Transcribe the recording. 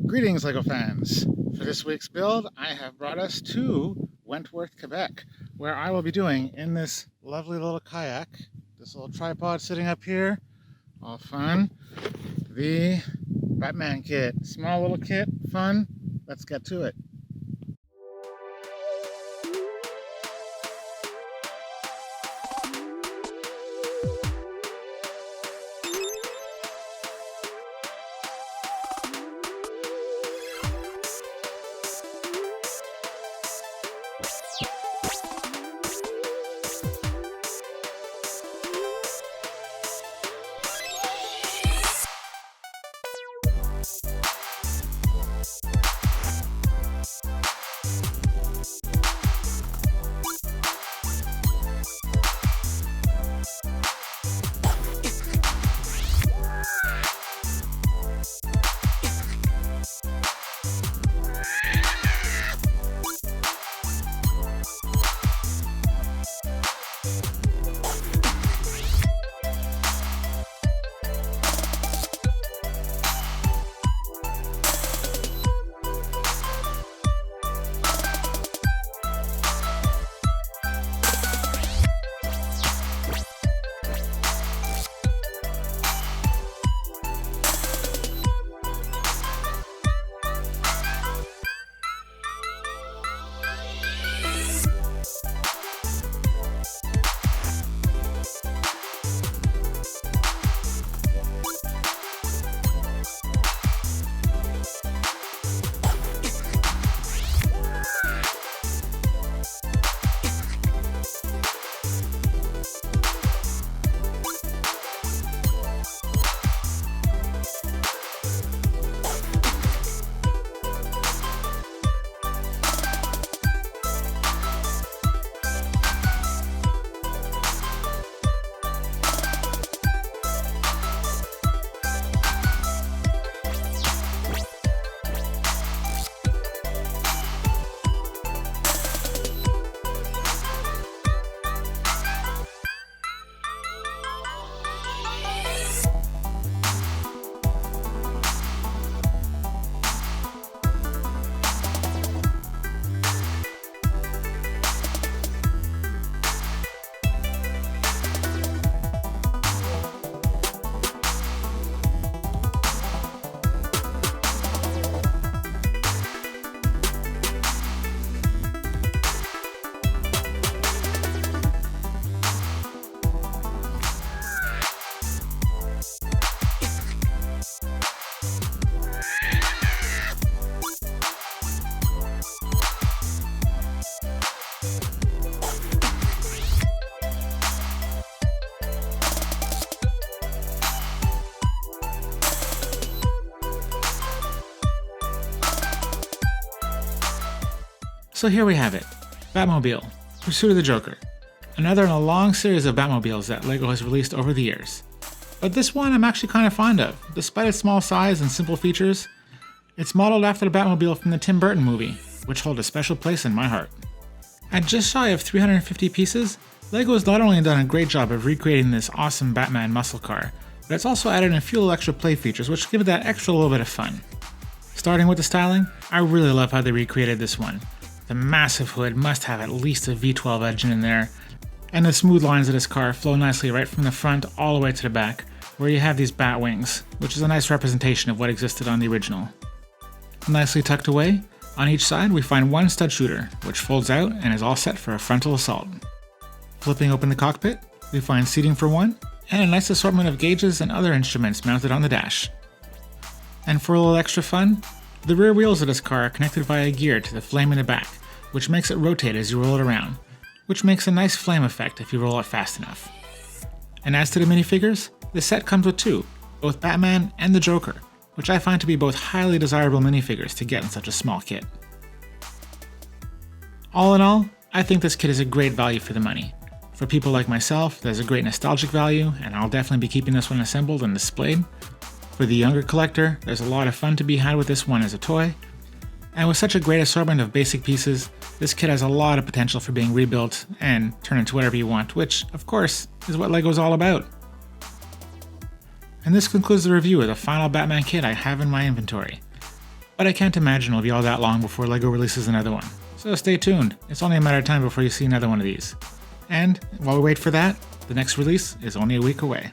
Greetings, LEGO fans! For this week's build, I have brought us to Wentworth, Quebec, where I will be doing in this lovely little kayak, this little tripod sitting up here, all fun, the Batman kit. Small little kit, fun, let's get to it. So here we have it, Batmobile, Pursuit of the Joker, another in a long series of Batmobiles that LEGO has released over the years. But this one I'm actually kind of fond of. Despite its small size and simple features, it's modeled after the Batmobile from the Tim Burton movie, which hold a special place in my heart. At just shy of 350 pieces, LEGO has not only done a great job of recreating this awesome Batman muscle car, but it's also added in a few extra play features which give it that extra little bit of fun. Starting with the styling, I really love how they recreated this one. The massive hood must have at least a V12 engine in there, and the smooth lines of this car flow nicely right from the front all the way to the back, where you have these bat wings, which is a nice representation of what existed on the original. Nicely tucked away, on each side we find one stud shooter, which folds out and is all set for a frontal assault. Flipping open the cockpit, we find seating for one, and a nice assortment of gauges and other instruments mounted on the dash. And for a little extra fun, the rear wheels of this car are connected via gear to the flame in the back, which makes it rotate as you roll it around, which makes a nice flame effect if you roll it fast enough. And as to the minifigures, the set comes with two, both Batman and the Joker, which I find to be both highly desirable minifigures to get in such a small kit. All in all, I think this kit is a great value for the money. For people like myself, there's a great nostalgic value, and I'll definitely be keeping this one assembled and displayed. For the younger collector, there's a lot of fun to be had with this one as a toy, and with such a great assortment of basic pieces, this kit has a lot of potential for being rebuilt and turned into whatever you want, which, of course, is what LEGO's all about. And this concludes the review of the final Batman kit I have in my inventory. but I can't imagine it'll be all that long before LEGO releases another one. So stay tuned, it's only a matter of time before you see another one of these. And while we wait for that, the next release is only a week away.